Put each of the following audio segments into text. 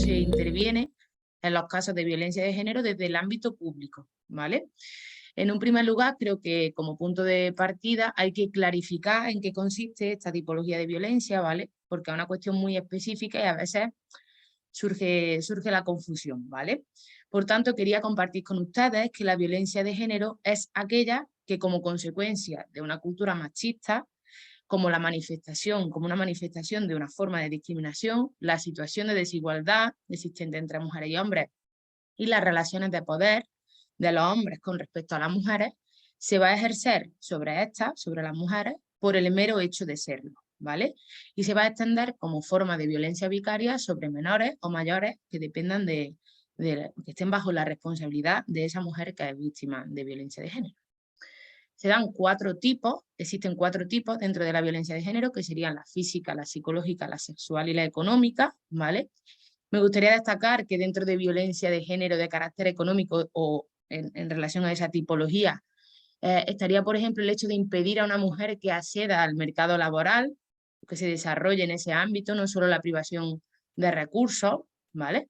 se interviene en los casos de violencia de género desde el ámbito público, ¿vale? En un primer lugar, creo que como punto de partida hay que clarificar en qué consiste esta tipología de violencia, ¿vale? Porque es una cuestión muy específica y a veces surge la confusión, ¿vale? Por tanto, quería compartir con ustedes que la violencia de género es aquella que como consecuencia de una cultura machista, como una manifestación de una forma de discriminación, la situación de desigualdad existente entre mujeres y hombres y las relaciones de poder de los hombres con respecto a las mujeres, se va a ejercer sobre estas, sobre las mujeres, por el mero hecho de serlo, ¿vale? Y se va a extender como forma de violencia vicaria sobre menores o mayores que dependan que estén bajo la responsabilidad de esa mujer que es víctima de violencia de género. Se dan existen cuatro tipos dentro de la violencia de género, que serían la física, la psicológica, la sexual y la económica, ¿vale? Me gustaría destacar que dentro de violencia de género de carácter económico o en relación a esa tipología, estaría, por ejemplo, el hecho de impedir a una mujer que acceda al mercado laboral, que se desarrolle en ese ámbito, no solo la privación de recursos, ¿vale?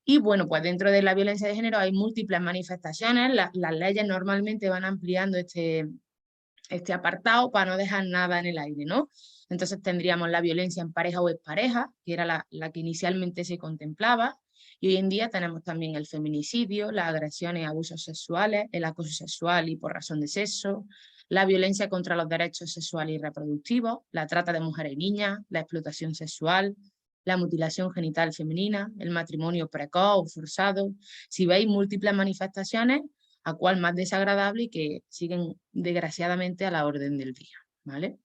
Y bueno, pues dentro de la violencia de género hay múltiples manifestaciones, las leyes normalmente van ampliando este apartado para no dejar nada en el aire, ¿no? Entonces tendríamos la violencia en pareja o expareja, que era la que inicialmente se contemplaba, y hoy en día tenemos también el feminicidio, las agresiones y abusos sexuales, el acoso sexual y por razón de sexo, la violencia contra los derechos sexuales y reproductivos, la trata de mujeres y niñas, la explotación sexual, la mutilación genital femenina, el matrimonio precoz o forzado. Si veis múltiples manifestaciones, a cual más desagradable y que siguen desgraciadamente a la orden del día, ¿vale?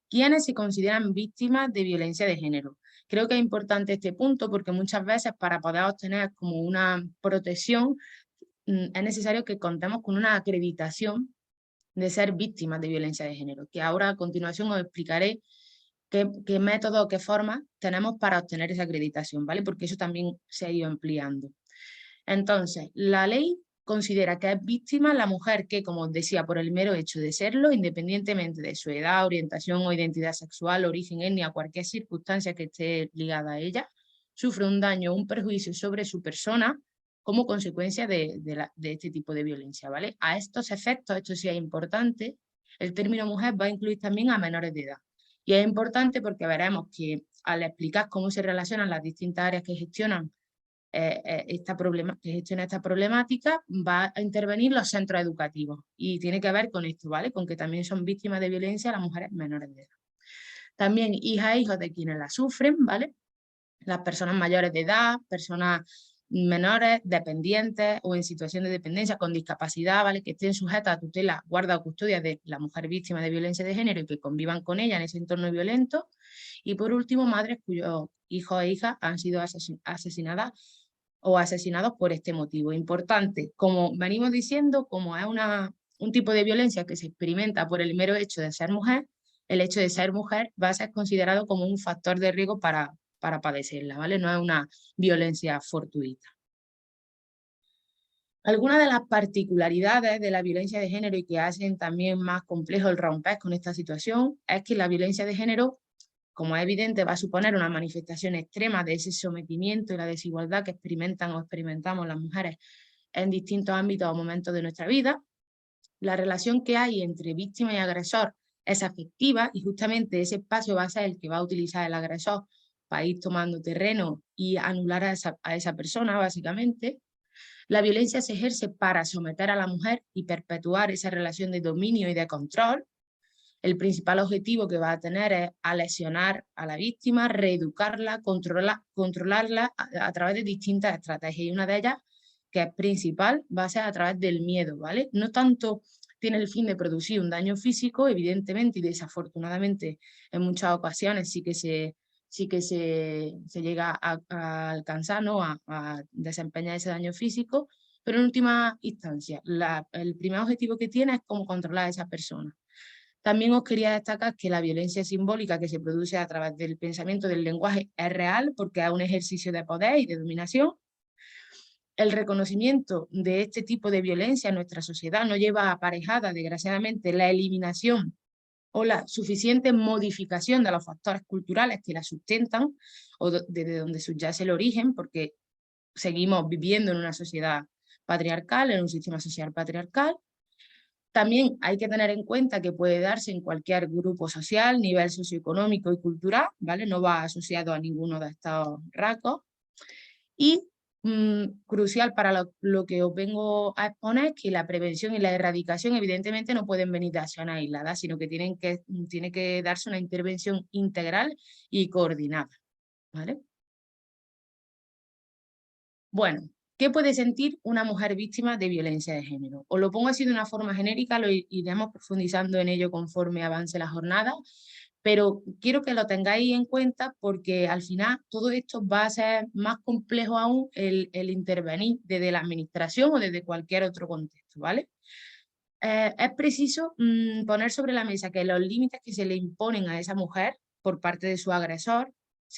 ¿Quiénes se consideran víctimas de violencia de género? Creo que es importante este punto porque muchas veces para poder obtener como una protección es necesario que contemos con una acreditación de ser víctimas de violencia de género, que ahora a continuación os explicaré qué métodos o qué formas tenemos para obtener esa acreditación, ¿vale? Porque eso también se ha ido ampliando. Entonces, la ley considera que es víctima la mujer que, como os decía, por el mero hecho de serlo, independientemente de su edad, orientación o identidad sexual, origen, etnia, cualquier circunstancia que esté ligada a ella, sufre un daño o un perjuicio sobre su persona como consecuencia de este tipo de violencia, ¿vale? A estos efectos, esto sí es importante, el término mujer va a incluir también a menores de edad. Y es importante porque veremos que al explicar cómo se relacionan las distintas áreas que gestionan que gestiona esta problemática, va a intervenir los centros educativos y tiene que ver con esto, ¿vale? Con que también son víctimas de violencia las mujeres menores de edad. También hijas e hijos de quienes la sufren, ¿vale? Las personas mayores de edad, personas menores, dependientes o en situación de dependencia con discapacidad, ¿vale? Que estén sujetas a tutela, guarda o custodia de la mujer víctima de violencia de género y que convivan con ella en ese entorno violento. Y por último, madres cuyos hijos e hijas han sido asesinadas o asesinados por este motivo. Importante, como venimos diciendo, como es un tipo de violencia que se experimenta por el mero hecho de ser mujer, el hecho de ser mujer va a ser considerado como un factor de riesgo para padecerla, ¿vale? No es una violencia fortuita. Algunas de las particularidades de la violencia de género y que hacen también más complejo el romper con esta situación es que la violencia de género, como es evidente, va a suponer una manifestación extrema de ese sometimiento y la desigualdad que experimentan o experimentamos las mujeres en distintos ámbitos o momentos de nuestra vida. La relación que hay entre víctima y agresor es afectiva y justamente ese espacio va a ser el que va a utilizar el agresor para ir tomando terreno y anular a esa persona, básicamente. La violencia se ejerce para someter a la mujer y perpetuar esa relación de dominio y de control. El principal objetivo que va a tener es lesionar a la víctima, reeducarla, controlarla a través de distintas estrategias. Y una de ellas, que es principal, va a ser a través del miedo, ¿vale? No tanto tiene el fin de producir un daño físico, evidentemente, y desafortunadamente en muchas ocasiones sí que se llega a alcanzar, ¿no? a desempeñar ese daño físico, pero en última instancia, el primer objetivo que tiene es cómo controlar a esa persona. También os quería destacar que la violencia simbólica que se produce a través del pensamiento del lenguaje es real porque es un ejercicio de poder y de dominación. El reconocimiento de este tipo de violencia en nuestra sociedad no lleva aparejada, desgraciadamente, la eliminación o la suficiente modificación de los factores culturales que la sustentan o desde donde subyace el origen, porque seguimos viviendo en una sociedad patriarcal, en un sistema social patriarcal. También hay que tener en cuenta que puede darse en cualquier grupo social, nivel socioeconómico y cultural, ¿vale? No va asociado a ninguno de estos rasgos. Y crucial para lo que os vengo a exponer, que la prevención y la erradicación evidentemente no pueden venir de acción aislada, sino que tiene que darse una intervención integral y coordinada, ¿vale? Bueno, ¿qué puede sentir una mujer víctima de violencia de género? Os lo pongo así de una forma genérica, lo iremos profundizando en ello conforme avance la jornada, pero quiero que lo tengáis en cuenta porque al final todo esto va a ser más complejo aún el intervenir desde la administración o desde cualquier otro contexto, ¿vale? Es preciso poner sobre la mesa que los límites que se le imponen a esa mujer por parte de su agresor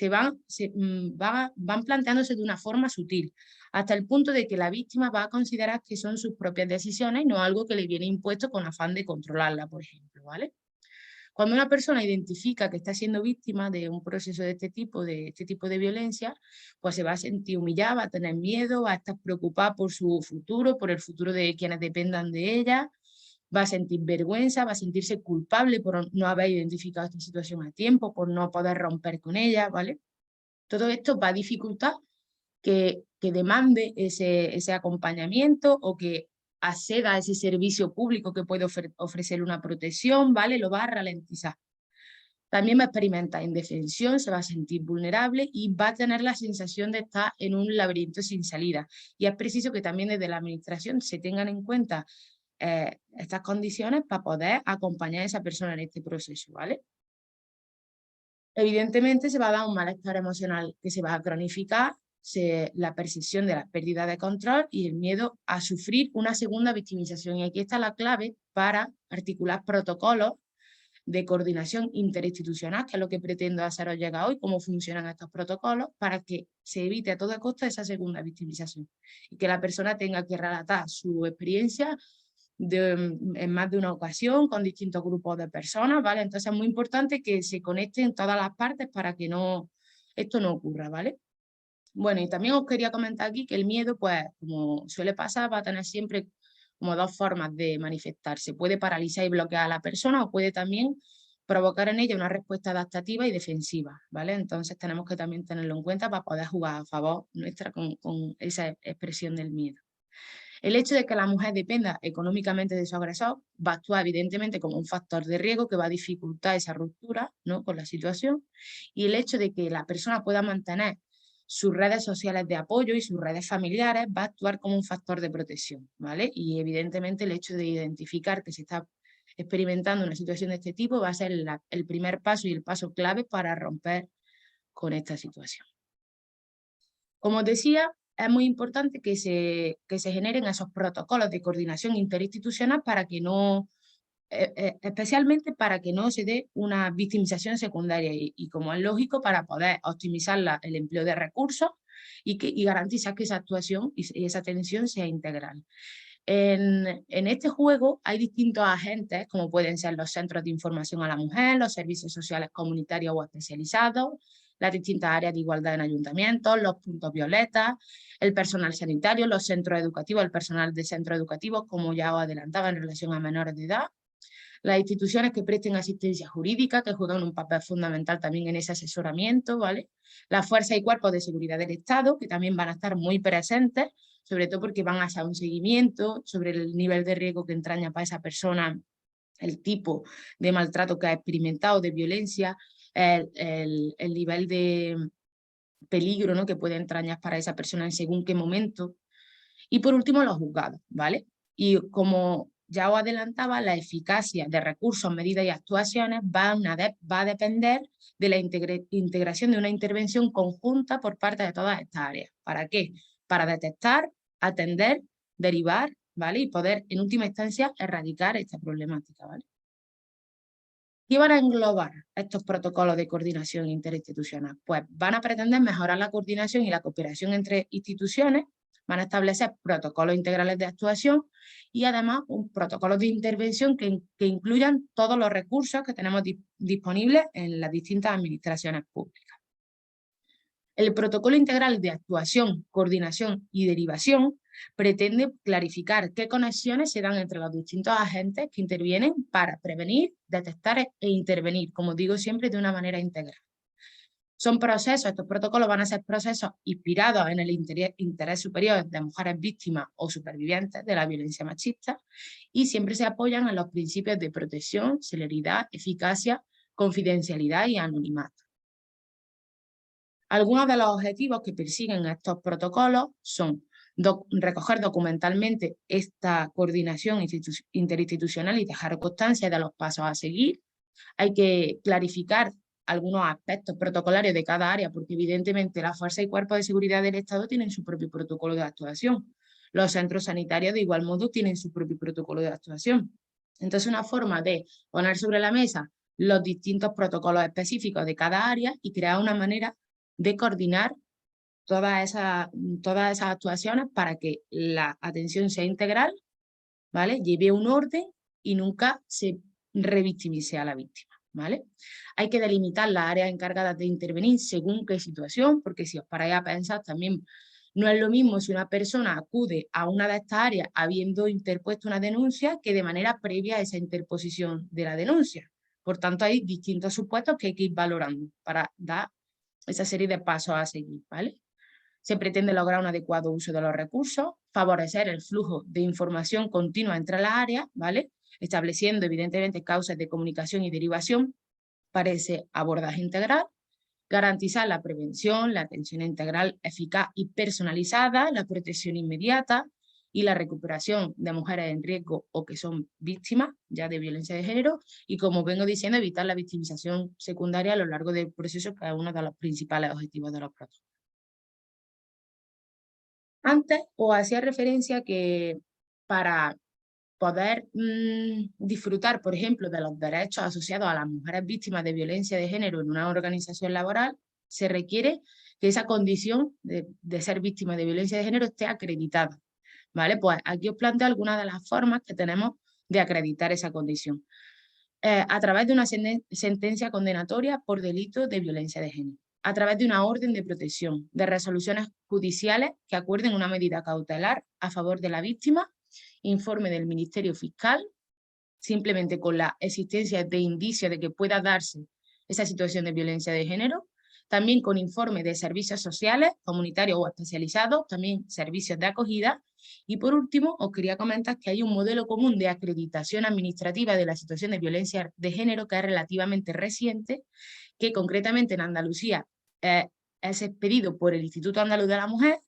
van planteándose de una forma sutil, hasta el punto de que la víctima va a considerar que son sus propias decisiones y no algo que le viene impuesto con afán de controlarla, por ejemplo, ¿vale? Cuando una persona identifica que está siendo víctima de un proceso de este tipo de violencia, pues se va a sentir humillada, va a tener miedo, va a estar preocupada por su futuro, por el futuro de quienes dependan de ella, va a sentir vergüenza, va a sentirse culpable por no haber identificado esta situación a tiempo, por no poder romper con ella, ¿vale? Todo esto va a dificultar que demande ese acompañamiento o que acceda a ese servicio público que puede ofrecer una protección, ¿vale? Lo va a ralentizar. También va a experimentar indefensión, se va a sentir vulnerable y va a tener la sensación de estar en un laberinto sin salida. Y es preciso que también desde la administración se tengan en cuenta estas condiciones para poder acompañar a esa persona en este proceso, ¿vale? Evidentemente se va a dar un malestar emocional que se va a cronificar, la percepción de la pérdida de control y el miedo a sufrir una segunda victimización. Y aquí está la clave para articular protocolos de coordinación interinstitucional, que es lo que pretendo haceros llegar hoy, cómo funcionan estos protocolos, para que se evite a toda costa esa segunda victimización y que la persona tenga que relatar su experiencia en más de una ocasión con distintos grupos de personas, ¿vale? Entonces es muy importante que se conecten todas las partes para que esto no ocurra, ¿vale? Bueno, y también os quería comentar aquí que el miedo, pues, como suele pasar, va a tener siempre como dos formas de manifestarse. Puede paralizar y bloquear a la persona o puede también provocar en ella una respuesta adaptativa y defensiva, ¿vale? Entonces tenemos que también tenerlo en cuenta para poder jugar a favor nuestra con esa expresión del miedo. El hecho de que la mujer dependa económicamente de su agresor va a actuar evidentemente como un factor de riesgo que va a dificultar esa ruptura, ¿no?, con la situación, y el hecho de que la persona pueda mantener sus redes sociales de apoyo y sus redes familiares va a actuar como un factor de protección, ¿vale? Y evidentemente el hecho de identificar que se está experimentando una situación de este tipo va a ser el primer paso y el paso clave para romper con esta situación. Como os decía, es muy importante que se generen esos protocolos de coordinación interinstitucional para que no, especialmente para que no se dé una victimización secundaria y como es lógico, para poder optimizar el empleo de recursos y garantizar que esa actuación y esa atención sea integral. En este juego hay distintos agentes, como pueden ser los centros de información a la mujer, los servicios sociales comunitarios o especializados, las distintas áreas de igualdad en ayuntamientos, los puntos violetas, el personal sanitario, los centros educativos, el personal de centros educativos, como ya os adelantaba en relación a menores de edad, las instituciones que presten asistencia jurídica, que juegan un papel fundamental también en ese asesoramiento, ¿vale? Las fuerzas y cuerpos de seguridad del Estado, que también van a estar muy presentes, sobre todo porque van a hacer un seguimiento sobre el nivel de riesgo que entraña para esa persona, el tipo de maltrato que ha experimentado, de violencia, el nivel de peligro, ¿no?, que puede entrañar para esa persona en según qué momento. Y por último, los juzgados, ¿vale? Y como ya os adelantaba, la eficacia de recursos, medidas y actuaciones va a depender de la integración de una intervención conjunta por parte de todas estas áreas. ¿Para qué? Para detectar, atender, derivar, ¿vale? Y poder, en última instancia, erradicar esta problemática, ¿vale? ¿Qué van a englobar estos protocolos de coordinación interinstitucional? Pues van a pretender mejorar la coordinación y la cooperación entre instituciones, Van a establecer protocolos integrales de actuación y además un protocolo de intervención que incluyan todos los recursos que tenemos disponibles en las distintas administraciones públicas. El protocolo integral de actuación, coordinación y derivación pretende clarificar qué conexiones se dan entre los distintos agentes que intervienen para prevenir, detectar e intervenir, como digo siempre, de una manera integral. Son procesos, estos protocolos van a ser procesos inspirados en el interés superior de mujeres víctimas o supervivientes de la violencia machista y siempre se apoyan en los principios de protección, celeridad, eficacia, confidencialidad y anonimato. Algunos de los objetivos que persiguen estos protocolos son recoger documentalmente esta coordinación interinstitucional y dejar constancia de los pasos a seguir. Hay que clarificar algunos aspectos protocolarios de cada área, porque evidentemente las fuerzas y cuerpos de seguridad del Estado tienen su propio protocolo de actuación. Los centros sanitarios de igual modo tienen su propio protocolo de actuación. Entonces, una forma de poner sobre la mesa los distintos protocolos específicos de cada área y crear una manera de coordinar todas esas actuaciones para que la atención sea integral, ¿vale? Lleve un orden y nunca se revictimice a la víctima, ¿vale? Hay que delimitar las áreas encargadas de intervenir según qué situación, porque si os paráis a pensar también no es lo mismo si una persona acude a una de estas áreas habiendo interpuesto una denuncia que de manera previa a esa interposición de la denuncia. Por tanto, hay distintos supuestos que hay que ir valorando para dar esa serie de pasos a seguir, ¿vale? Se pretende lograr un adecuado uso de los recursos, favorecer el flujo de información continua entre las áreas, ¿vale? Estableciendo evidentemente causas de comunicación y derivación para ese abordaje integral, garantizar la prevención, la atención integral eficaz y personalizada, la protección inmediata y la recuperación de mujeres en riesgo o que son víctimas ya de violencia de género y, como vengo diciendo, evitar la victimización secundaria a lo largo del proceso, que es uno de los principales objetivos de los protocolos. Antes os hacía referencia que para poder disfrutar, por ejemplo, de los derechos asociados a las mujeres víctimas de violencia de género en una organización laboral, se requiere que esa condición de ser víctima de violencia de género esté acreditada, ¿vale? Pues aquí os planteo algunas de las formas que tenemos de acreditar esa condición. A través de una sentencia condenatoria por delito de violencia de género, a través de una orden de protección, de resoluciones judiciales que acuerden una medida cautelar a favor de la víctima, informe del Ministerio Fiscal, simplemente con la existencia de indicios de que pueda darse esa situación de violencia de género, también con informe de servicios sociales, comunitarios o especializados, también servicios de acogida. Y por último, os quería comentar que hay un modelo común de acreditación administrativa de la situación de violencia de género que es relativamente reciente, que concretamente en Andalucía es expedido por el Instituto Andaluz de la Mujer,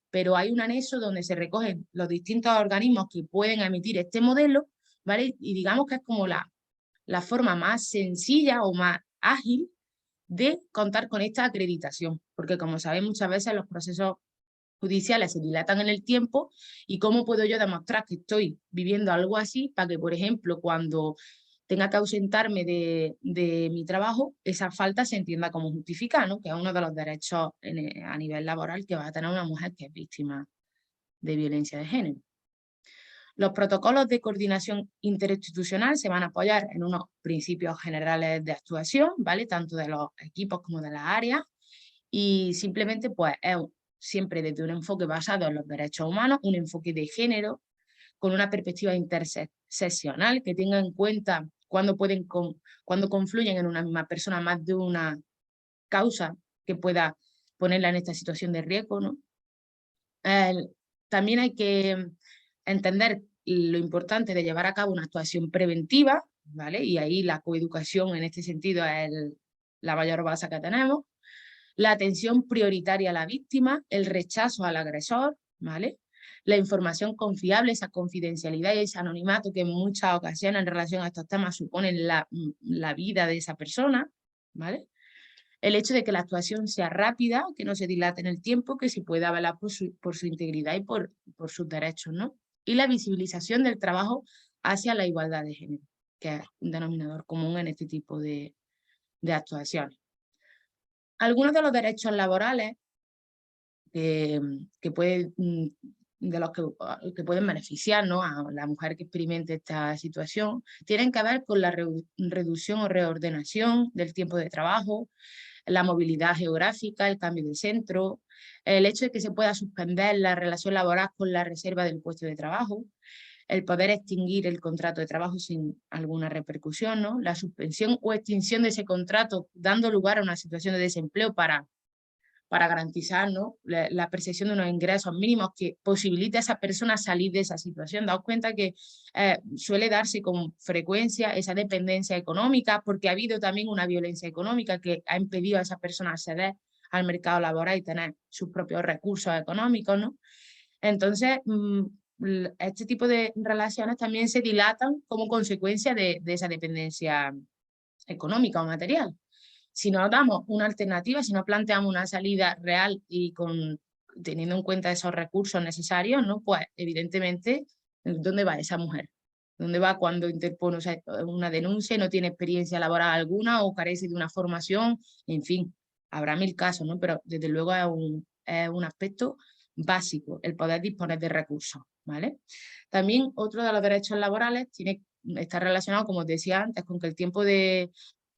pero hay un anexo donde se recogen los distintos organismos que pueden emitir este modelo, ¿vale? Y digamos que es como la forma más sencilla o más ágil de contar con esta acreditación, porque como sabéis muchas veces los procesos judiciales se dilatan en el tiempo y cómo puedo yo demostrar que estoy viviendo algo así para que, por ejemplo, cuando tenga que ausentarme de mi trabajo, esa falta se entienda como justificada, ¿no? Que es uno de los derechos a nivel laboral que va a tener una mujer que es víctima de violencia de género. Los protocolos de coordinación interinstitucional se van a apoyar en unos principios generales de actuación, ¿vale? Tanto de los equipos como de las áreas, y simplemente pues es siempre desde un enfoque basado en los derechos humanos, un enfoque de género, con una perspectiva interseccional que tenga en cuenta cuando confluyen en una misma persona más de una causa que pueda ponerla en esta situación de riesgo, ¿no? También hay que entender lo importante de llevar a cabo una actuación preventiva, ¿vale? Y ahí la coeducación en este sentido es la mayor base que tenemos. La atención prioritaria a la víctima, el rechazo al agresor, ¿vale? La información confiable, esa confidencialidad y ese anonimato que en muchas ocasiones en relación a estos temas suponen la vida de esa persona, ¿vale? El hecho de que la actuación sea rápida, que no se dilate en el tiempo, que se pueda velar por su integridad y por sus derechos, ¿no? Y la visibilización del trabajo hacia la igualdad de género, que es un denominador común en este tipo de actuaciones. Algunos de los derechos laborales que puede, de los que pueden beneficiar, ¿no?, a la mujer que experimente esta situación, tienen que ver con la reducción o reordenación del tiempo de trabajo, la movilidad geográfica, el cambio de centro, el hecho de que se pueda suspender la relación laboral con la reserva del puesto de trabajo, el poder extinguir el contrato de trabajo sin alguna repercusión, ¿no?, la suspensión o extinción de ese contrato dando lugar a una situación de desempleo para garantizar, ¿no?, la percepción de unos ingresos mínimos que posibilite a esa persona salir de esa situación. Daos cuenta que suele darse con frecuencia esa dependencia económica porque ha habido también una violencia económica que ha impedido a esa persona acceder al mercado laboral y tener sus propios recursos económicos, ¿no? Entonces, este tipo de relaciones también se dilatan como consecuencia de esa dependencia económica o material. Si no damos una alternativa, si no planteamos una salida real y teniendo en cuenta esos recursos necesarios, ¿no?, pues evidentemente, ¿dónde va esa mujer? ¿Dónde va cuando interpone una denuncia y no tiene experiencia laboral alguna o carece de una formación? En fin, habrá mil casos, ¿no? Pero desde luego es un aspecto básico el poder disponer de recursos, ¿vale? También otro de los derechos laborales está relacionado, como os decía antes, con que el tiempo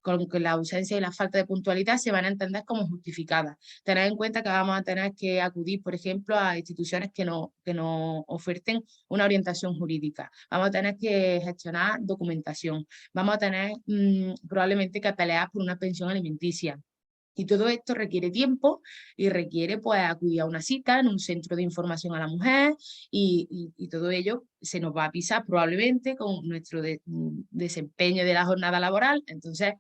con que la ausencia y la falta de puntualidad se van a entender como justificadas. Tened en cuenta que vamos a tener que acudir, por ejemplo, a instituciones que nos oferten una orientación jurídica. Vamos a tener que gestionar documentación. Vamos a tener probablemente que pelear por una pensión alimenticia. Y todo esto requiere tiempo y requiere, pues, acudir a una cita en un centro de información a la mujer y todo ello se nos va a pisar probablemente con nuestro desempeño de la jornada laboral. Entonces,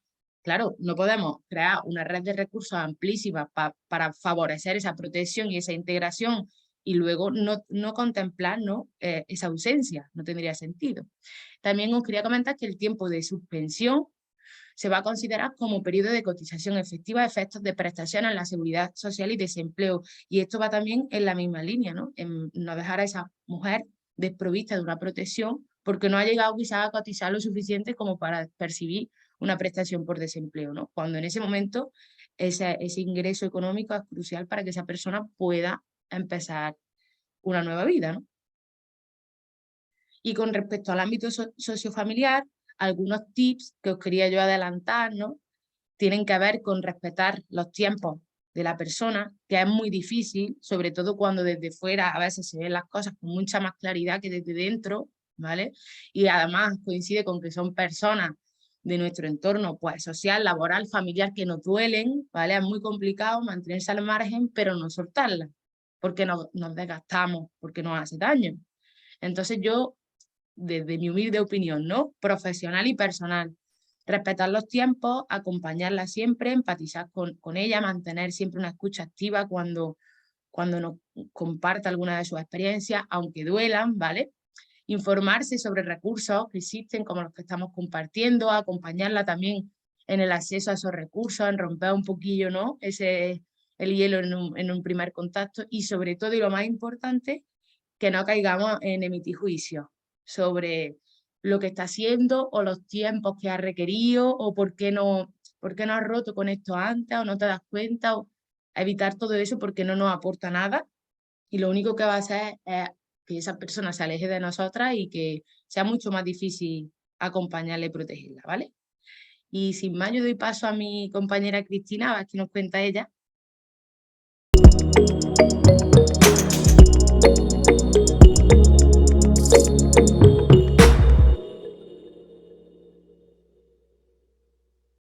claro, no podemos crear una red de recursos amplísima para favorecer esa protección y esa integración y luego no contemplar, ¿no?, esa ausencia. No tendría sentido. También os quería comentar que el tiempo de suspensión se va a considerar como periodo de cotización efectiva a efectos de prestaciones en la seguridad social y desempleo. Y esto va también en la misma línea, ¿no?, en no dejar a esa mujer desprovista de una protección porque no ha llegado quizás a cotizar lo suficiente como para percibir una prestación por desempleo, ¿no? Cuando en ese momento ese ingreso económico es crucial para que esa persona pueda empezar una nueva vida, ¿no? Y con respecto al ámbito sociofamiliar, algunos tips que os quería yo adelantar, ¿no?, tienen que ver con respetar los tiempos de la persona, que es muy difícil, sobre todo cuando desde fuera a veces se ven las cosas con mucha más claridad que desde dentro, ¿vale? Y además coincide con que son personas de nuestro entorno, pues, social, laboral, familiar, que nos duelen, ¿vale? Es muy complicado mantenerse al margen, pero no soltarlas, porque nos desgastamos, porque nos hace daño. Entonces yo, desde mi humilde opinión, ¿no?, profesional y personal, respetar los tiempos, acompañarla siempre, empatizar con ella, mantener siempre una escucha activa cuando nos comparta alguna de sus experiencias, aunque duelan, ¿vale? Informarse sobre recursos que existen, como los que estamos compartiendo, acompañarla también en el acceso a esos recursos, en romper un poquillo, ¿no?, el hielo en un primer contacto y sobre todo, y lo más importante, que no caigamos en emitir juicios sobre lo que está haciendo o los tiempos que ha requerido o por qué no has roto con esto antes o no te das cuenta, o evitar todo eso porque no nos aporta nada y lo único que va a hacer es que esa persona se aleje de nosotras y que sea mucho más difícil acompañarla y protegerla, ¿vale? Y sin más, yo doy paso a mi compañera Cristina, a ver qué nos cuenta ella.